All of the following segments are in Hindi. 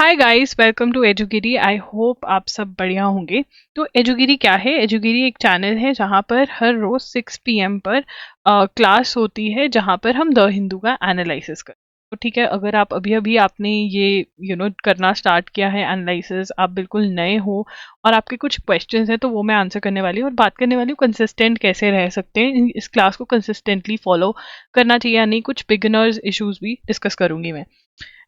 हाय गाइस, वेलकम टू एजुगिरी। आई होप आप सब बढ़िया होंगे। तो एजुगिरी क्या है? एजुगिरी एक चैनल है जहाँ पर हर रोज 6 PM पर क्लास होती है, जहाँ पर हम द हिंदू का एनालिसिस करते हैं। तो ठीक है, अगर आप अभी अभी आपने ये करना स्टार्ट किया है एनालिसिस, आप बिल्कुल नए हो और आपके कुछ क्वेश्चंस हैं, तो वो मैं आंसर करने वाली हूँ और बात करने वाली हूँ कंसिस्टेंट कैसे रह सकते हैं, इस क्लास को कंसिस्टेंटली फॉलो करना चाहिए या नहीं, कुछ बिगिनर्स इश्यूज भी डिस्कस करूंगी मैं।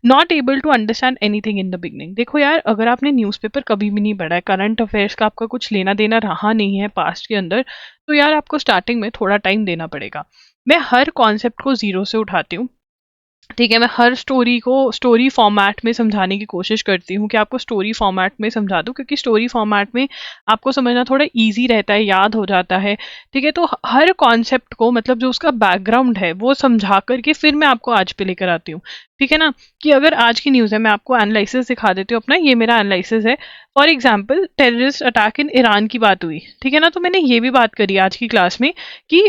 Not able to understand anything in the beginning. देखो यार, अगर आपने न्यूज़पेपर कभी भी नहीं पढ़ा है, करंट अफेयर्स का आपका कुछ लेना देना रहा नहीं है पास्ट के अंदर, तो यार आपको स्टार्टिंग में थोड़ा टाइम देना पड़ेगा। मैं हर कॉन्सेप्ट को जीरो से उठाती हूँ। ठीक है, मैं हर स्टोरी को स्टोरी फॉर्मेट में समझाने की कोशिश करती हूँ कि आपको स्टोरी फॉर्मेट में समझा दूँ, क्योंकि स्टोरी फॉर्मेट में आपको समझना थोड़ा इजी रहता है, याद हो जाता है। ठीक है, तो हर कॉन्सेप्ट को, मतलब जो उसका बैकग्राउंड है, वो समझा करके फिर मैं आपको आज पे लेकर आती हूँ। ठीक है ना, कि अगर आज की न्यूज़ है, मैं आपको एनालिसिस दिखा देती हूँ अपना, ये मेरा एनालिसिस है। For example, terrorist attack in Iran की बात हुई, ठीक है ना, तो मैंने ये भी बात करी आज की क्लास में कि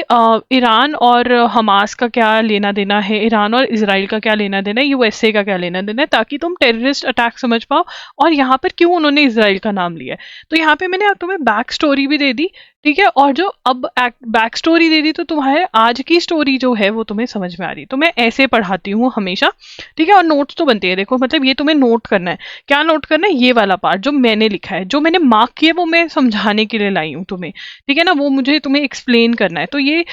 ईरान और हमास का क्या लेना देना है, ईरान और इसराइल का क्या लेना देना है, यूएसए का क्या लेना देना है, ताकि तुम टेररिस्ट अटैक समझ पाओ और यहाँ पर क्यों उन्होंने इसराइल का नाम लिया है। तो यहाँ पे मैंने तुम्हें बैक स्टोरी भी दे दी। ठीक है, और जो अब बैक स्टोरी दे दी, तो तुम्हारे आज की स्टोरी जो है वो तुम्हें समझ में आ रही है। तो मैं ऐसे पढ़ाती हूँ हमेशा। ठीक है, और नोट्स तो बनती है। देखो, मतलब ये तुम्हें नोट करना है। क्या नोट करना है? ये वाला पार्ट जो मैंने लिखा है, जो मैंने मार्क किया, वो मैं समझाने के लिए लाई हूँ तुम्हें। ठीक है ना, वो मुझे तुम्हें एक्सप्लेन करना है। तो ये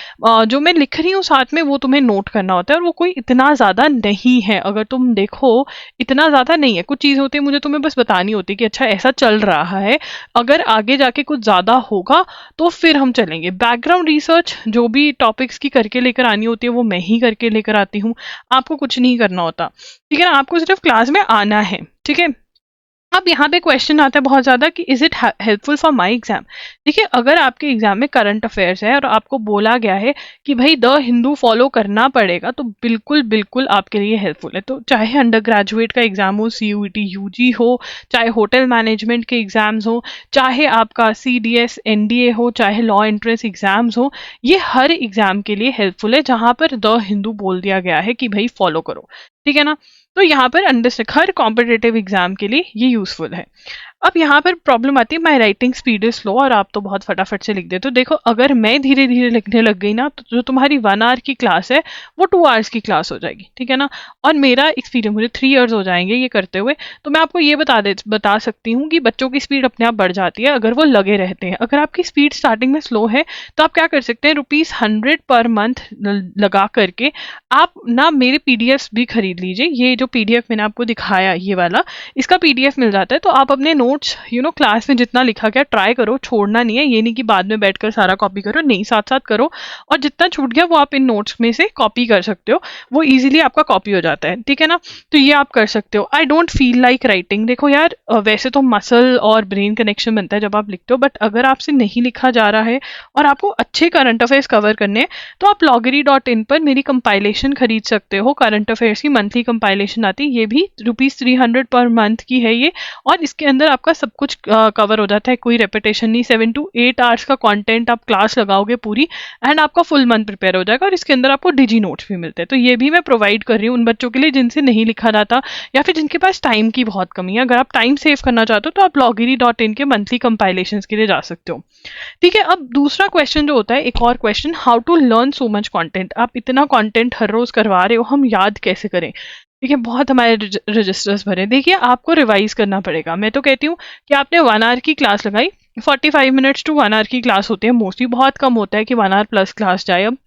जो मैं लिख रही हूँ साथ में, वो तुम्हें नोट करना होता है, और वो कोई इतना ज़्यादा नहीं है। अगर तुम देखो, इतना ज़्यादा नहीं है। कुछ चीज़ होती है, मुझे तुम्हें बस बतानी होती है कि अच्छा ऐसा चल रहा है, अगर आगे जाके कुछ ज़्यादा होगा तो फिर हम चलेंगे। बैकग्राउंड रिसर्च जो भी टॉपिक्स की करके लेकर आनी होती है, वो मैं ही करके लेकर आती हूँ। आपको कुछ नहीं करना होता। ठीक है ना, आपको सिर्फ क्लास में आना है। ठीक है, अब यहाँ पे क्वेश्चन आता है बहुत ज्यादा कि is it helpful for my exam. देखिए, अगर आपके एग्जाम में करंट अफेयर्स है और आपको बोला गया है कि भाई द हिंदू फॉलो करना पड़ेगा, तो बिल्कुल बिल्कुल आपके लिए हेल्पफुल है। तो चाहे अंडर ग्रेजुएट का एग्जाम हो, CUET UG हो, चाहे होटल मैनेजमेंट के एग्जाम्स हो, चाहे आपका CDS NDA हो, चाहे लॉ एंट्रेंस एग्जाम्स हो, ये हर एग्जाम के लिए हेल्पफुल है जहां पर द हिंदू बोल दिया गया है कि भाई फॉलो करो। ठीक है ना, तो यहाँ पर अंडरस्टैंड हर कॉम्पिटेटिव एग्जाम के लिए ये यूजफुल है। अब यहाँ पर प्रॉब्लम आती है, my writing speed is slow, और आप तो बहुत फटाफट से लिख देते हो। देखो, अगर मैं धीरे धीरे लिखने लग गई ना, तो जो तुम्हारी 1 आवर की क्लास है, वो 2 आवर्स की क्लास हो जाएगी। ठीक है ना, और मेरा एक्सपीरियंस, मुझे 3 इयर्स हो जाएंगे ये करते हुए, तो मैं आपको ये बता सकती हूँ कि बच्चों की स्पीड अपने आप बढ़ जाती है अगर वो लगे रहते हैं। अगर आपकी स्पीड स्टार्टिंग में स्लो है, तो आप क्या कर सकते हैं, ₹100 पर मंथ लगा करके आप ना मेरे पीडीएफ भी खरीद लीजिए। ये जो पीडीएफ मैंने आपको दिखाया, ये वाला, इसका पीडीएफ मिल जाता है। तो आप अपने नोट्स क्लास में जितना लिखा गया ट्राई करो, छोड़ना नहीं है। ये नहीं कि बाद में बैठकर सारा कॉपी करो, नहीं, साथ साथ करो। और जितना छूट गया वो आप इन नोट्स में से कॉपी कर सकते हो, वो इजीली आपका कॉपी हो जाता है। ठीक है ना, तो ये आप कर सकते हो। I don't feel like writing. देखो यार, वैसे तो मसल और ब्रेन कनेक्शन बनता है जब आप लिखते हो, बट अगर आपसे नहीं लिखा जा रहा है और आपको अच्छे करंट अफेयर्स कवर करने हैं, तो आप loggery.in पर मेरी कंपाइलेशन खरीद सकते हो। करंट अफेयर्स की मंथली कंपाइलेशन आती है, ये भी ₹300 पर मंथ की है ये, और इसके अंदर आपका सब कुछ कवर हो जाता है, कोई रेपिटेशन नहीं। 7 to 8 आवर्स का कंटेंट आप क्लास लगाओगे पूरी, एंड आपका फुल मंथ प्रिपेयर हो जाएगा। और इसके अंदर आपको डिजी नोट्स भी मिलते हैं। तो ये भी मैं प्रोवाइड कर रही हूँ उन बच्चों के लिए जिनसे नहीं लिखा जाता, या फिर जिनके पास टाइम की बहुत कमी है। अगर आप टाइम सेव करना चाहते हो, तो आप loggery.in के मंथली कंपाइलेशन के लिए जा सकते हो। ठीक है, अब दूसरा क्वेश्चन जो होता है, एक और question, how to learn so much content. आप इतना कंटेंट हर रोज करवा रहे हो, हम याद कैसे करें। ठीक है, बहुत हमारे रजिस्टर्स भरे। देखिए, आपको रिवाइज करना पड़ेगा। मैं तो कहती हूँ कि आपने 1 आवर की क्लास लगाई, 45 मिनट्स टू 1 आवर की क्लास होती है मोस्टली, बहुत कम होता है कि 1 आवर प्लस क्लास जाए। अब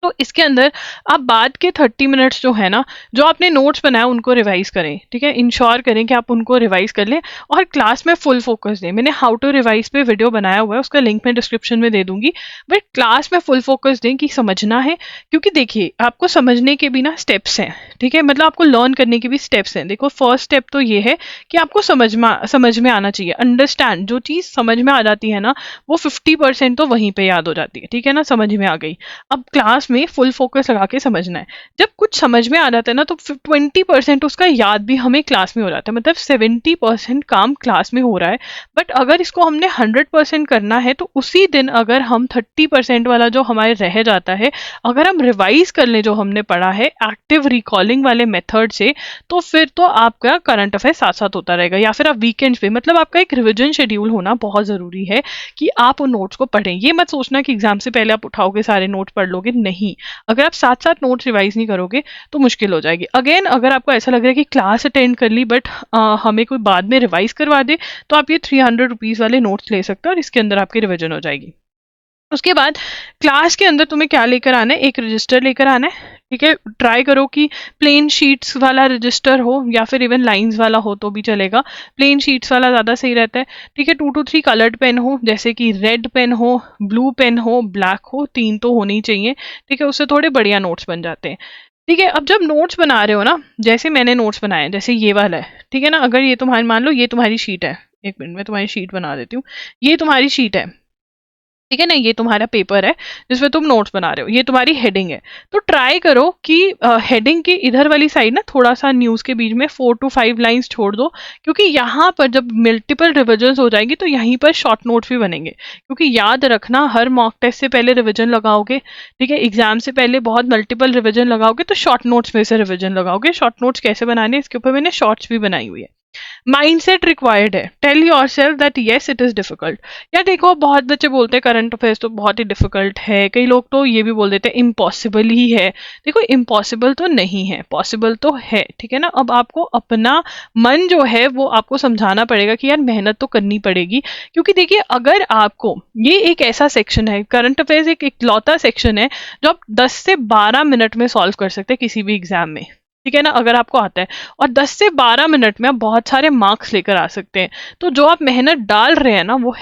तो इसके अंदर आप बाद के 30 मिनट्स जो है ना, जो आपने नोट्स बनाए उनको रिवाइज करें। ठीक है, इंश्योर करें कि आप उनको रिवाइज कर लें और क्लास में फुल फोकस दें। मैंने हाउ टू रिवाइज पे वीडियो बनाया हुआ है, उसका लिंक मैं डिस्क्रिप्शन में दे दूंगी। बट क्लास में फुल फोकस दें कि समझना है, क्योंकि देखिए, आपको समझने के भी ना स्टेप्स हैं। ठीक है, मतलब आपको लर्न करने के भी स्टेप्स हैं। देखो, फर्स्ट स्टेप तो ये है कि आपको समझ में आना चाहिए। अंडरस्टैंड, जो चीज़ समझ में आ जाती है ना, वो 50% तो वहीं पे याद हो जाती है। ठीक है ना, समझ में आ गई। अब क्लास में फुल फोकस लगा के समझना है। जब कुछ समझ में आ जाता है ना तो 20% उसका याद भी हमें क्लास में हो जाता है, मतलब 70% काम क्लास में हो रहा है। बट अगर इसको हमने 100% करना है तो उसी दिन अगर हम 30% वाला जो हमारे रह जाता है, अगर हम रिवाइज कर लें जो हमने पढ़ा है एक्टिव रिकॉलिंग वाले मेथड से, तो फिर तो आपका करंट अफेयर साथ साथ होता रहेगा। या फिर आप वीकेंड्स पे, मतलब आपका एक रिविजन शेड्यूल होना बहुत जरूरी है कि आप उन नोट्स को पढ़ें। ये मत सोचना कि एग्जाम से पहले आप उठाओगे सारे नोट पढ़ लोगे, नहीं। अगर आप साथ साथ नोट्स रिवाइज नहीं करोगे तो मुश्किल हो जाएगी। अगेन अगर आपको ऐसा लग रहा है कि क्लास अटेंड कर ली बट हमें कोई बाद में रिवाइज करवा दे, तो आप ये 300 रुपीज वाले नोट्स ले सकते हो और इसके अंदर आपकी रिविजन हो जाएगी। उसके बाद क्लास के अंदर तुम्हें क्या लेकर आना है, एक रजिस्टर लेकर आना है। ठीक है, ट्राई करो कि प्लेन शीट्स वाला रजिस्टर हो या फिर इवन लाइंस वाला हो तो भी चलेगा। प्लेन शीट्स वाला ज़्यादा सही रहता है। ठीक है, 2 to 3 कलर्ड पेन हो, जैसे कि रेड पेन हो, ब्लू पेन हो, ब्लैक हो, 3 तो होनी चाहिए। ठीक है, उससे थोड़े बढ़िया नोट्स बन जाते हैं। ठीक है, अब जब नोट्स बना रहे हो ना, जैसे मैंने नोट्स बनाए, जैसे ये वाला है, ठीक है ना, अगर ये तुम्हारी, मान लो ये तुम्हारी शीट है, एक मिनट में तुम्हारी शीट बना देती हूँ। ये तुम्हारी शीट है, ठीक है ना, ये तुम्हारा पेपर है जिसमें तुम नोट्स बना रहे हो, ये तुम्हारी हेडिंग है। तो ट्राई करो कि हेडिंग की इधर वाली साइड ना थोड़ा सा न्यूज के बीच में 4 to 5 लाइंस छोड़ दो, क्योंकि यहाँ पर जब मल्टीपल रिविजन हो जाएंगी तो यहीं पर शॉर्ट नोट्स भी बनेंगे। क्योंकि याद रखना, हर मॉक टेस्ट से पहले रिविजन लगाओगे, ठीक है, एग्जाम से पहले बहुत मल्टीपल रिविजन लगाओगे तो शॉर्ट नोट्स में से रिविजन लगाओगे। शॉर्ट नोट्स कैसे बनाने, इसके ऊपर मैंने शॉर्ट्स भी बनाई हुई है। माइंडसेट रिक्वायर्ड है, tell yourself that yes it is difficult. यार देखो, बहुत बच्चे बोलते हैं करंट अफेयर्स तो बहुत ही डिफिकल्ट है, कई लोग तो ये भी बोल देते हैं इम्पॉसिबल ही है। देखो, इम्पॉसिबल तो नहीं है, पॉसिबल तो है। ठीक है ना, अब आपको अपना मन जो है वो आपको समझाना पड़ेगा कि यार मेहनत तो करनी पड़ेगी। क्योंकि देखिए, अगर आपको, ये एक ऐसा सेक्शन है, करंट अफेयर्स एक इकलौता सेक्शन है जो आप 10 से 12 मिनट में सॉल्व कर सकते हैं किसी भी एग्जाम में। ठीक है ना, अगर आपको आता है, और 10 से 12 मिनट में आप बहुत सारे मार्क्स लेकर आ सकते हैं। तो जो आप मेहनत डाल रहे हैं ना, वो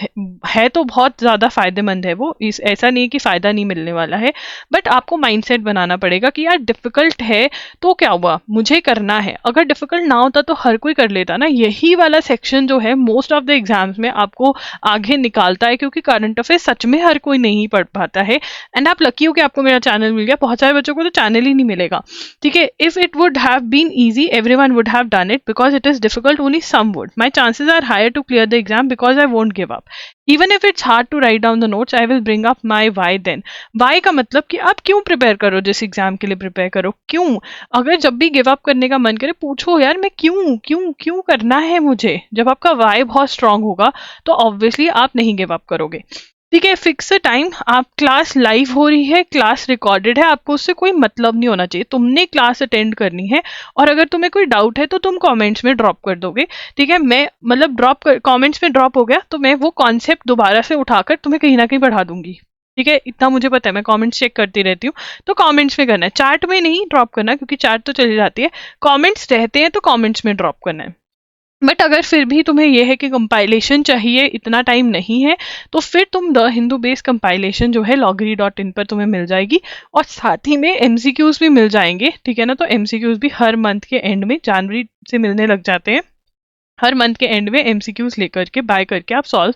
है तो बहुत ज़्यादा फायदेमंद है वो, इस ऐसा नहीं है कि फ़ायदा नहीं मिलने वाला है। बट आपको माइंडसेट बनाना पड़ेगा कि यार डिफ़िकल्ट है तो क्या हुआ, मुझे करना है। अगर डिफ़िकल्ट ना होता तो हर कोई कर लेता ना। यही वाला सेक्शन जो है मोस्ट ऑफ द एग्जाम्स में आपको आगे निकालता है, क्योंकि करंट अफेयर सच में हर कोई नहीं पढ़ पाता है। एंड आप लकी हो कि आपको मेरा चैनल मिल गया, बहुत सारे बच्चों को तो चैनल ही नहीं मिलेगा। ठीक है, if it would have been easy, everyone would have done it. Because it is difficult, only some would. My chances are higher to clear the exam because I won't give up. Even if it's hard to write down the notes, I will bring up my why then. Why का मतलब कि आप क्यों प्रिपेयर करो, जिस एग्जाम के लिए प्रिपेयर करो, क्यों। अगर जब भी गिव अप करने का मन करे, पूछो यार मैं क्यों क्यों क्यों करना है मुझे। जब आपका वाई बहुत स्ट्रांग होगा तो ऑब्वियसली आप नहीं गिव अप करोगे। ठीक है, फिक्स टाइम, आप क्लास लाइव हो रही है, क्लास रिकॉर्डेड है, आपको उससे कोई मतलब नहीं होना चाहिए, तुमने क्लास अटेंड करनी है। और अगर तुम्हें कोई डाउट है तो तुम कमेंट्स में ड्रॉप कर दोगे। ठीक है, मैं मतलब कमेंट्स में ड्रॉप हो गया तो मैं वो कॉन्सेप्ट दोबारा से उठाकर तुम्हें कहीं ना कहीं पढ़ा दूंगी। ठीक है, इतना मुझे पता है, मैं कमेंट्स चेक करती रहती हूँ। तो कमेंट्स में करना है, चैट में नहीं ड्रॉप करना, क्योंकि चैट तो चली जाती है। कमेंट्स रहते हैं तो कमेंट्स में ड्रॉप करना है। बट अगर फिर भी तुम्हें यह है कि कंपाइलेशन चाहिए, इतना टाइम नहीं है, तो फिर तुम द हिंदू बेस कंपाइलेशन जो है loggery.in पर तुम्हें मिल जाएगी। और साथ ही में एमसीक्यूज भी मिल जाएंगे। ठीक है ना, तो एमसीक्यूज भी हर मंथ के एंड में, जनवरी से मिलने लग जाते हैं। हर मंथ के एंड में एमसीक्यूज लेकर के बाय करके आप सॉल्व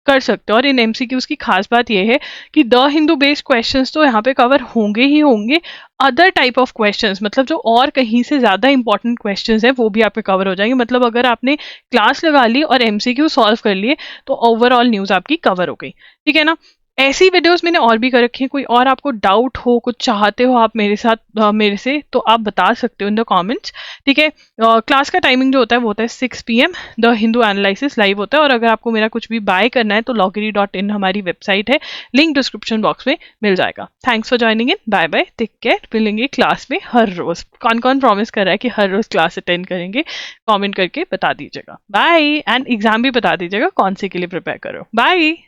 कर सकते हो। और इन एमसीक्यूज की खास बात यह है कि द हिंदू बेस्ड क्वेश्चंस तो यहाँ पे कवर होंगे ही होंगे, अदर टाइप ऑफ क्वेश्चंस, मतलब जो और कहीं से ज़्यादा इंपॉर्टेंट क्वेश्चंस है वो भी आपके कवर हो जाएंगे। मतलब अगर आपने क्लास लगा ली और एमसीक्यू सॉल्व कर लिए तो ओवरऑल न्यूज़ आपकी कवर हो गई। ठीक है ना, ऐसी वीडियोस मैंने और भी कर रखी हैं। कोई और आपको डाउट हो, कुछ चाहते हो आप मेरे साथ, मेरे से, तो आप बता सकते हो इन द कमेंट्स। ठीक है, क्लास का टाइमिंग जो होता है वो होता है 6 PM, the Hindu analysis live होता है। और अगर आपको मेरा कुछ भी बाय करना है तो loggery.in हमारी वेबसाइट है, लिंक डिस्क्रिप्शन बॉक्स में मिल जाएगा। Thanks for joining in, bye bye, take care. मिलेंगे क्लास में हर रोज। कौन कौन प्रॉमिस कर रहा है कि हर रोज क्लास अटेंड करेंगे, कॉमेंट करके बता दीजिएगा। बाय, एंड एग्जाम भी बता दीजिएगा कौन से के लिए प्रिपेयर करो। बाय।